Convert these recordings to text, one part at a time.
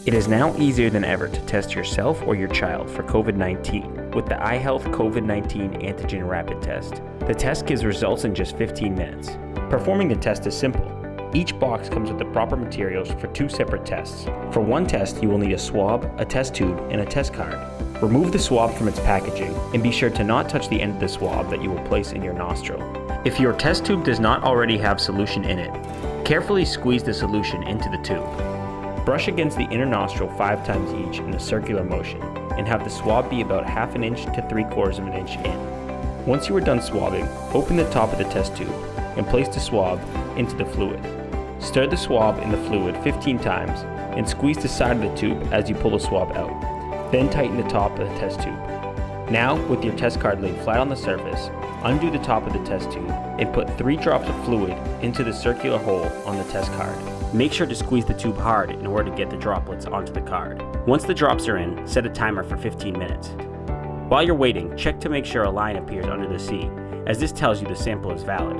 It is now easier than ever to test yourself or your child for COVID-19 with the iHealth COVID-19 Antigen Rapid Test. The test gives results in just 15 minutes. Performing the test is simple. Each box comes with the proper materials for 2 separate tests. For one test, you will need a swab, a test tube, and a test card. Remove the swab from its packaging and be sure to not touch the end of the swab that you will place in your nostril. If your test tube does not already have solution in it, carefully squeeze the solution into the tube. Brush against the inner nostril 5 times each in a circular motion and have the swab be about 1/2 inch to 3/4 inch in. Once you are done swabbing, open the top of the test tube and place the swab into the fluid. Stir the swab in the fluid 15 times and squeeze the side of the tube as you pull the swab out. Then tighten the top of the test tube. Now, with your test card laid flat on the surface, undo the top of the test tube and put 3 drops of fluid into the circular hole on the test card. Make sure to squeeze the tube hard in order to get the droplets onto the card. Once the drops are in, set a timer for 15 minutes. While you're waiting, check to make sure a line appears under the C, as this tells you the sample is valid.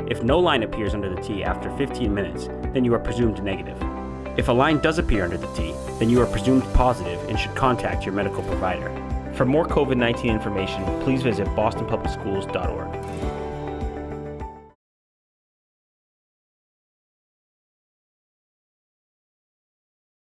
If no line appears under the T after 15 minutes, then you are presumed negative. If a line does appear under the T, then you are presumed positive and should contact your medical provider. For more COVID-19 information, please visit bostonpublicschools.org.